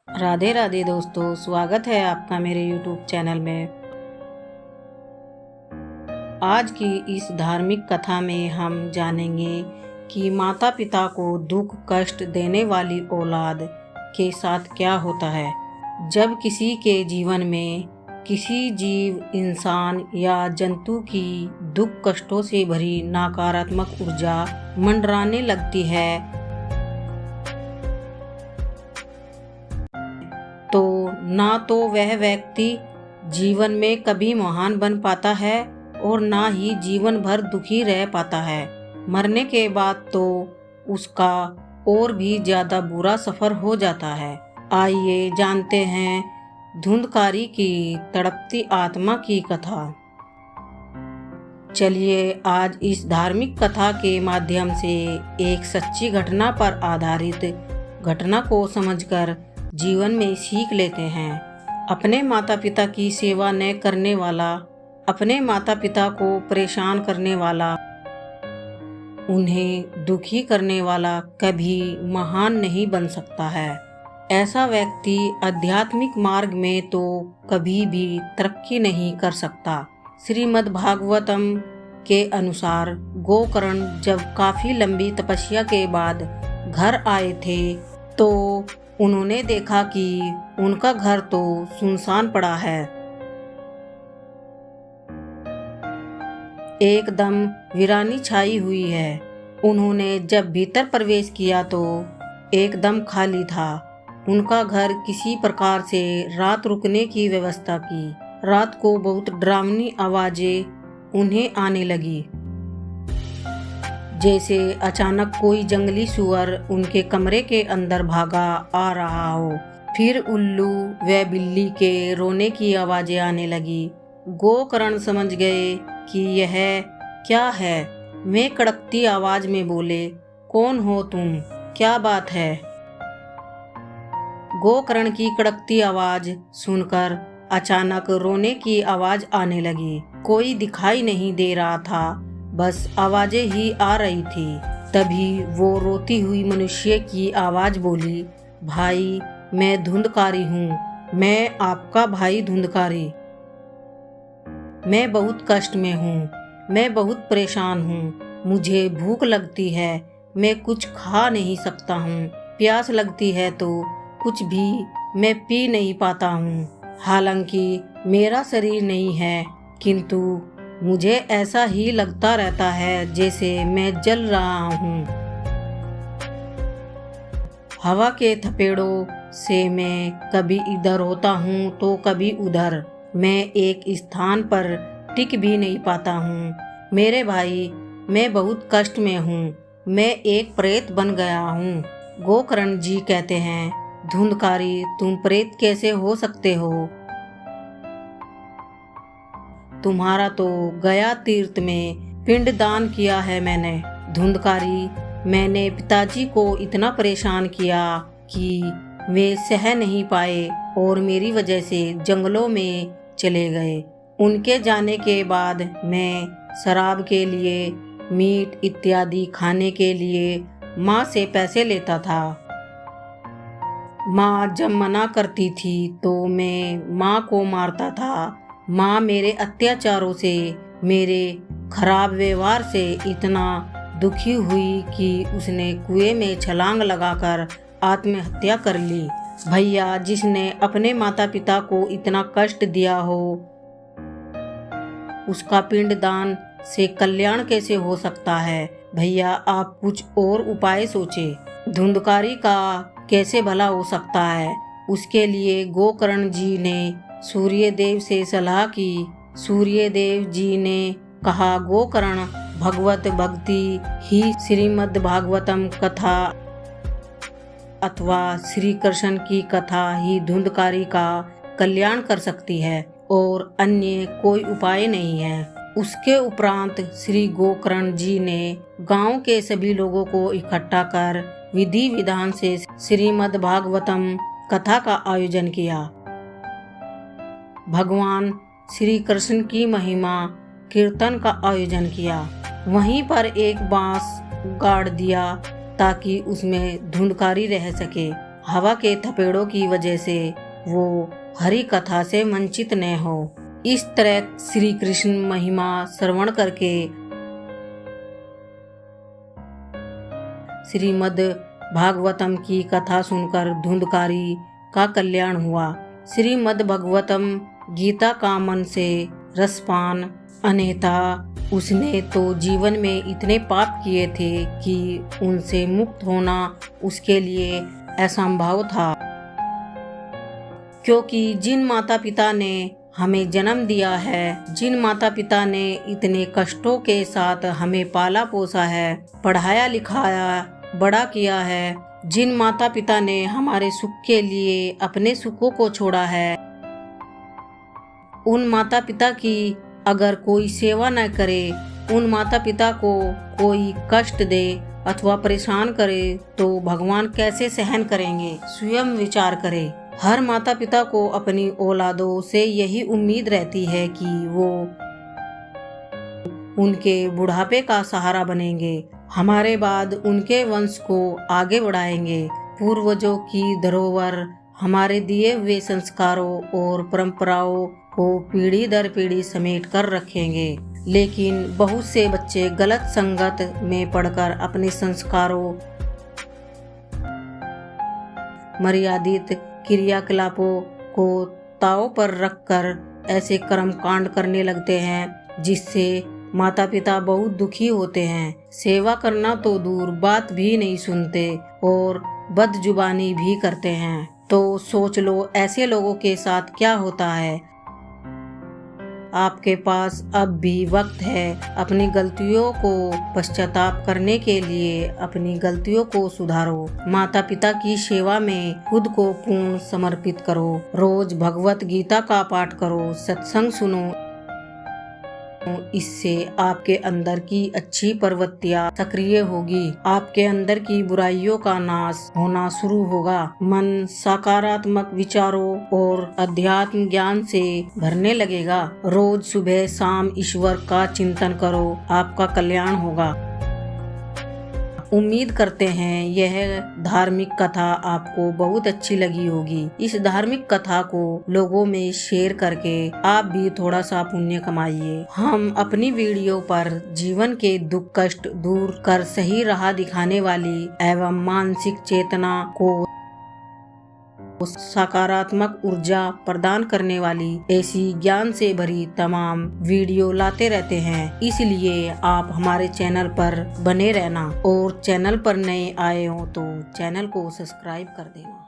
राधे राधे दोस्तों, स्वागत है आपका मेरे YouTube चैनल में। आज की इस धार्मिक कथा में हम जानेंगे कि माता पिता को दुख कष्ट देने वाली औलाद के साथ क्या होता है। जब किसी के जीवन में किसी जीव, इंसान या जंतु की दुख कष्टों से भरी नकारात्मक ऊर्जा मंडराने लगती है तो ना तो वह व्यक्ति जीवन में कभी महान बन पाता है और ना ही जीवन भर दुखी रह पाता है। मरने के बाद तो उसका और भी ज्यादा बुरा सफर हो जाता है। आइए जानते हैं धुंधकारी की तड़पती आत्मा की कथा। चलिए आज इस धार्मिक कथा के माध्यम से एक सच्ची घटना पर आधारित घटना को समझकर जीवन में सीख लेते हैं। अपने माता पिता की सेवा न करने वाला, अपने माता पिता को परेशान करने वाला, उन्हें दुखी करने वाला कभी महान नहीं बन सकता है। ऐसा व्यक्ति आध्यात्मिक मार्ग में तो कभी भी तरक्की नहीं कर सकता। श्रीमद् भागवतम के अनुसार गोकर्ण जब काफी लंबी तपस्या के बाद घर आए थे तो उन्होंने देखा कि उनका घर तो सुनसान पड़ा है। एकदम वीरानी छाई हुई है। उन्होंने जब भीतर प्रवेश किया तो एकदम खाली था। उनका घर किसी प्रकार से रात रुकने की व्यवस्था की। रात को बहुत डरावनी आवाजें उन्हें आने लगी, जैसे अचानक कोई जंगली सुअर उनके कमरे के अंदर भागा आ रहा हो। फिर उल्लू व बिल्ली के रोने की आवाजें आने लगी। गोकर्ण समझ गए कि यह क्या है। वे कड़कती आवाज में बोले, कौन हो तुम, क्या बात है। गोकर्ण की कड़कती आवाज सुनकर अचानक रोने की आवाज आने लगी। कोई दिखाई नहीं दे रहा था, बस आवाजें ही आ रही थी। तभी वो रोती हुई मनुष्य की आवाज बोली, भाई मैं धुंधकारी हूँ, मैं आपका भाई धुंधकारी। मैं बहुत कष्ट में हूँ, मैं बहुत परेशान हूँ। मुझे भूख लगती है, मैं कुछ खा नहीं सकता हूँ। प्यास लगती है तो कुछ भी मैं पी नहीं पाता हूँ। हालांकि मेरा शरीर नहीं है, किंतु मुझे ऐसा ही लगता रहता है जैसे मैं जल रहा हूँ। हवा के थपेड़ों से मैं कभी इधर होता हूँ तो कभी उधर। मैं एक स्थान पर टिक भी नहीं पाता हूँ। मेरे भाई, मैं बहुत कष्ट में हूँ। मैं एक प्रेत बन गया हूँ। गोकर्ण जी कहते हैं, धुंधकारी तुम प्रेत कैसे हो सकते हो? तुम्हारा तो गया तीर्थ में पिंडदान किया है मैंने। धुंधकारी, मैंने पिताजी को इतना परेशान किया कि वे सह नहीं पाए और मेरी वजह से जंगलों में चले गए। उनके जाने के बाद मैं शराब के लिए, मीट इत्यादि खाने के लिए माँ से पैसे लेता था। माँ जब मना करती थी तो मैं माँ को मारता था। माँ मेरे अत्याचारों से, मेरे खराब व्यवहार से इतना दुखी हुई कि उसने कुएं में छलांग लगाकर आत्महत्या कर ली। भैया, जिसने अपने माता पिता को इतना कष्ट दिया हो, उसका पिंडदान से कल्याण कैसे हो सकता है? भैया, आप कुछ और उपाय सोचें। धुंधकारी का कैसे भला हो सकता है? उसके लिए गोकर्ण जी ने सूर्यदेव से सलाह की। सूर्यदेव जी ने कहा, गोकर्ण, भगवत भक्ति ही श्रीमद् भागवतम कथा अथवा श्री कृष्ण की कथा ही धुंधकारी का कल्याण कर सकती है और अन्य कोई उपाय नहीं है। उसके उपरांत श्री गोकर्ण जी ने गांव के सभी लोगों को इकट्ठा कर विधि विधान से श्रीमद् भागवतम कथा का आयोजन किया। भगवान श्री कृष्ण की महिमा कीर्तन का आयोजन किया। वहीं पर एक बांस गाड़ दिया ताकि उसमें धुंधकारी रह सके। हवा के थपेड़ों की वजह से वो हरि कथा से वंचित न हो। इस तरह श्री कृष्ण महिमा श्रवण करके श्रीमद् भागवतम की कथा सुनकर धुंधकारी का कल्याण हुआ। श्रीमद् भागवतम गीता का मन से रसपान, अन्यथा उसने तो जीवन में इतने पाप किए थे कि उनसे मुक्त होना उसके लिए असंभव था। क्योंकि जिन माता पिता ने हमें जन्म दिया है, जिन माता पिता ने इतने कष्टों के साथ हमें पाला पोसा है, पढ़ाया लिखाया बड़ा किया है, जिन माता पिता ने हमारे सुख के लिए अपने सुखों को छोड़ा है, उन माता पिता की अगर कोई सेवा न करे, उन माता पिता को कोई कष्ट दे अथवा परेशान करे तो भगवान कैसे सहन करेंगे। स्वयं विचार करें। हर माता पिता को अपनी औलादों से यही उम्मीद रहती है कि वो उनके बुढ़ापे का सहारा बनेंगे, हमारे बाद उनके वंश को आगे बढ़ाएंगे, पूर्वजों की धरोहर हमारे दिए हुए संस्कारों और परंपराओं को पीढ़ी दर पीढ़ी समेट कर रखेंगे। लेकिन बहुत से बच्चे गलत संगत में पड़कर अपने संस्कारों, मर्यादित क्रियाकलापों को ताव पर रखकर ऐसे कर्म कांड करने लगते हैं जिससे माता पिता बहुत दुखी होते हैं। सेवा करना तो दूर, बात भी नहीं सुनते और बदजुबानी भी करते हैं। तो सोच लो ऐसे लोगों के साथ क्या होता है। आपके पास अब भी वक्त है। अपनी गलतियों को पश्चाताप करने के लिए अपनी गलतियों को सुधारो। माता पिता की सेवा में खुद को पूर्ण समर्पित करो। रोज भगवत गीता का पाठ करो, सत्संग सुनो। इससे आपके अंदर की अच्छी प्रवृत्तियां सक्रिय होगी, आपके अंदर की बुराइयों का नाश होना शुरू होगा। मन सकारात्मक विचारों और अध्यात्म ज्ञान से भरने लगेगा। रोज सुबह शाम ईश्वर का चिंतन करो, आपका कल्याण होगा। उम्मीद करते हैं यह धार्मिक कथा आपको बहुत अच्छी लगी होगी। इस धार्मिक कथा को लोगों में शेयर करके आप भी थोड़ा सा पुण्य कमाइए। हम अपनी वीडियो पर जीवन के दुख कष्ट दूर कर सही राह दिखाने वाली एवं मानसिक चेतना को सकारात्मक ऊर्जा प्रदान करने वाली ऐसी ज्ञान से भरी तमाम वीडियो लाते रहते हैं। इसलिए आप हमारे चैनल पर बने रहना और चैनल पर नए आए हो तो चैनल को सब्सक्राइब कर देना।